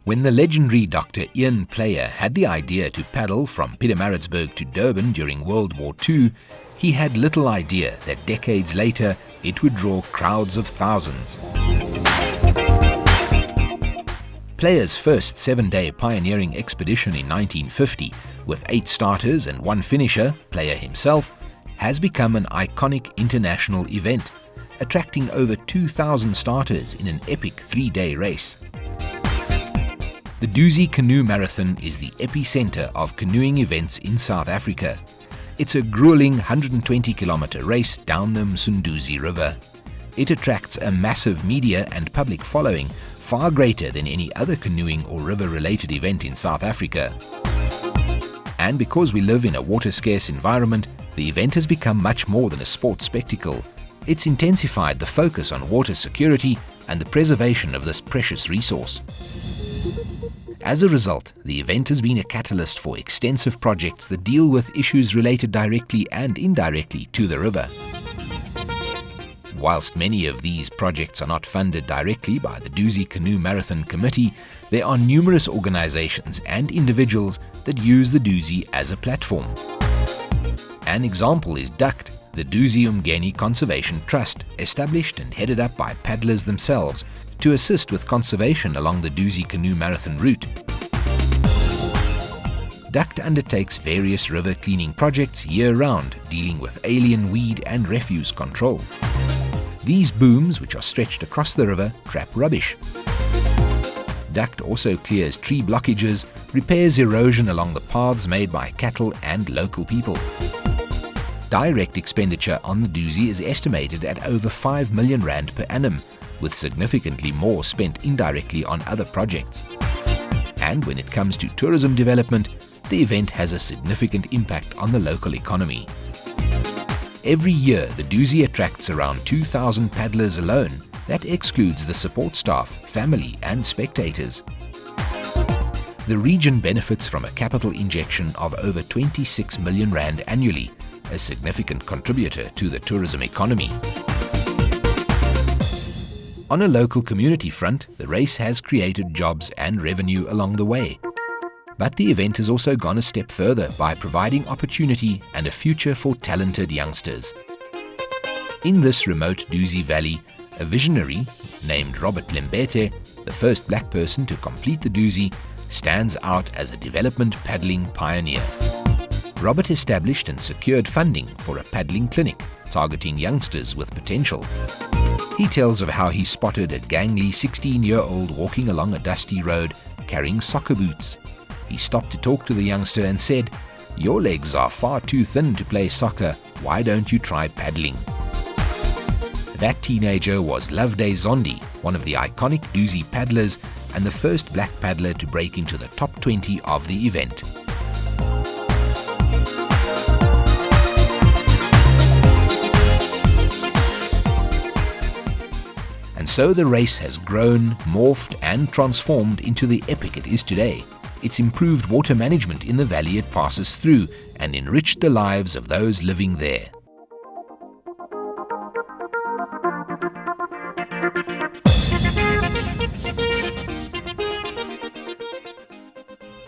When the legendary Dr. Ian Player had the idea to paddle from Pietermaritzburg to Durban during World War II, he had little idea that decades later it would draw crowds of thousands. Player's first 7-day pioneering expedition in 1950, with 8 starters and 1 finisher, Player himself, has become an iconic international event, attracting over 2,000 starters in an epic 3-day race. The Dusi Canoe Marathon is the epicenter of canoeing events in South Africa. It's a grueling 120-kilometer race down the Msunduzi River. It attracts a massive media and public following, far greater than any other canoeing or river-related event in South Africa. And because we live in a water-scarce environment, the event has become much more than a sports spectacle. It's intensified the focus on water security and the preservation of this precious resource. As a result, the event has been a catalyst for extensive projects that deal with issues related directly and indirectly to the river. Whilst many of these projects are not funded directly by the Dusi Canoe Marathon Committee, there are numerous organizations and individuals that use the Dusi as a platform. An example is DUCT, the Dusi Umgeni Conservation Trust, established and headed up by paddlers themselves to assist with conservation along the Dusi Canoe Marathon route. DUCT undertakes various river cleaning projects year-round, dealing with alien weed and refuse control. These booms, which are stretched across the river, trap rubbish. DUCT also clears tree blockages, repairs erosion along the paths made by cattle and local people. Direct expenditure on the Dusi is estimated at over 5 million rand per annum, with significantly more spent indirectly on other projects. And when it comes to tourism development, the event has a significant impact on the local economy. Every year, the Dusi attracts around 2,000 paddlers alone. That excludes the support staff, family and spectators. The region benefits from a capital injection of over 26 million rand annually, a significant contributor to the tourism economy. On a local community front, the race has created jobs and revenue along the way. But the event has also gone a step further by providing opportunity and a future for talented youngsters. In this remote Dusi Valley, a visionary named Robert Lembete, the first black person to complete the Dusi, stands out as a development paddling pioneer. Robert established and secured funding for a paddling clinic targeting youngsters with potential. He tells of how he spotted a gangly 16-year-old walking along a dusty road carrying soccer boots. He stopped to talk to the youngster and said, "Your legs are far too thin to play soccer. Why don't you try paddling?" That teenager was Loveday Zondi, one of the iconic Dusi paddlers and the first black paddler to break into the top 20 of the event. And so the race has grown, morphed and transformed into the epic it is today. It's improved water management in the valley it passes through and enriched the lives of those living there.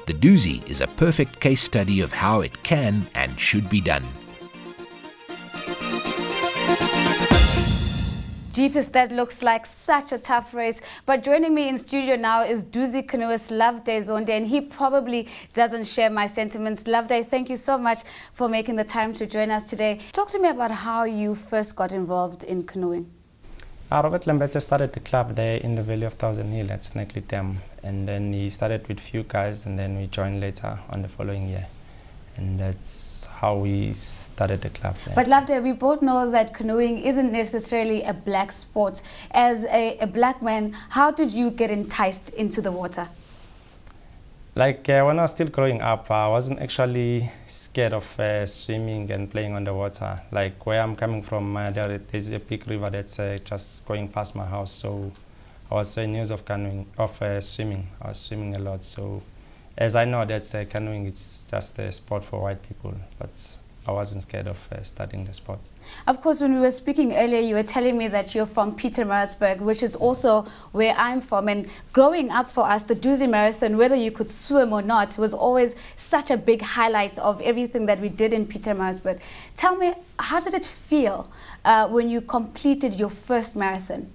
The Dusi is a perfect case study of how it can and should be done. Jeepers, that looks like such a tough race. But joining me in studio now is Dusi Canoeist Loveday Zondi, and he probably doesn't share my sentiments. Loveday, thank you so much for making the time to join us today. Talk to me about how you first got involved in canoeing. Robert Lembete started the club there in the Valley of Thousand Hill at Snakely Dam, and then he started with few guys, and then we joined later on the following year, and that's how we started the club there. But Loveday, we both know that canoeing isn't necessarily a black sport. As a black man, how did you get enticed into the water? Like when I was still growing up, I wasn't actually scared of swimming and playing on the water. Like where I'm coming from, there's a big river that's just going past my house. So I was in news of canoeing, swimming. I was swimming a lot. So as I know that canoeing, it's just a sport for white people. But I wasn't scared of starting the sport. Of course, when we were speaking earlier, you were telling me that you're from Pietermaritzburg, which is also where I'm from. And growing up for us, the Dusi Marathon, whether you could swim or not, was always such a big highlight of everything that we did in Pietermaritzburg. Tell me, how did it feel when you completed your first marathon?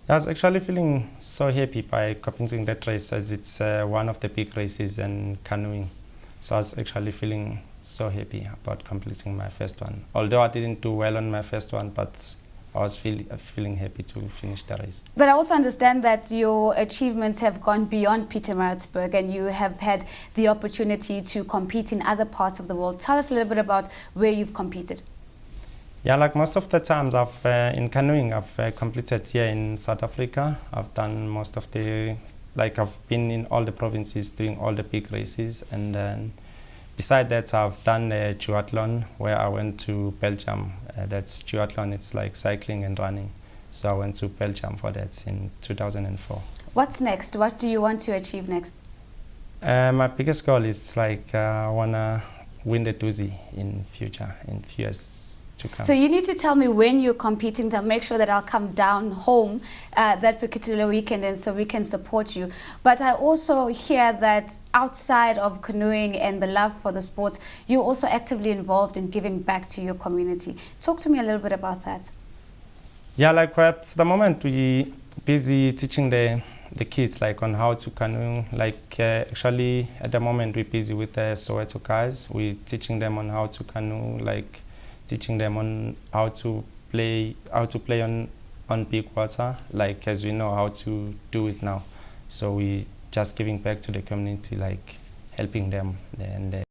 I was actually feeling so happy by completing that race, as it's one of the big races in canoeing. So I was actually feeling so happy about completing my first one. Although I didn't do well on my first one, but I was feeling happy to finish the race. But I also understand that your achievements have gone beyond Pietermaritzburg and you have had the opportunity to compete in other parts of the world. Tell us a little bit about where you've competed. Yeah, like most of the times in canoeing, I've completed here in South Africa. I've done most of I've been in all the provinces doing all the big races. And then beside that, I've done a duathlon where I went to Belgium. That's duathlon, it's like cycling and running. So I went to Belgium for that in 2004. What's next? What do you want to achieve next? My biggest goal is I want to win the Dusi in future, in few years to come. So you need to tell me when you're competing to make sure that I'll come down home that particular weekend and so we can support you. But I also hear that outside of canoeing and the love for the sports, you're also actively involved in giving back to your community. Talk to me a little bit about that. Yeah, at the moment we busy teaching the kids on how to canoe. Actually at the moment we're busy with the Soweto guys. We're teaching them on how to canoe, teaching them on how to play on big water, as we know how to do it now. So we just giving back to the community, helping them and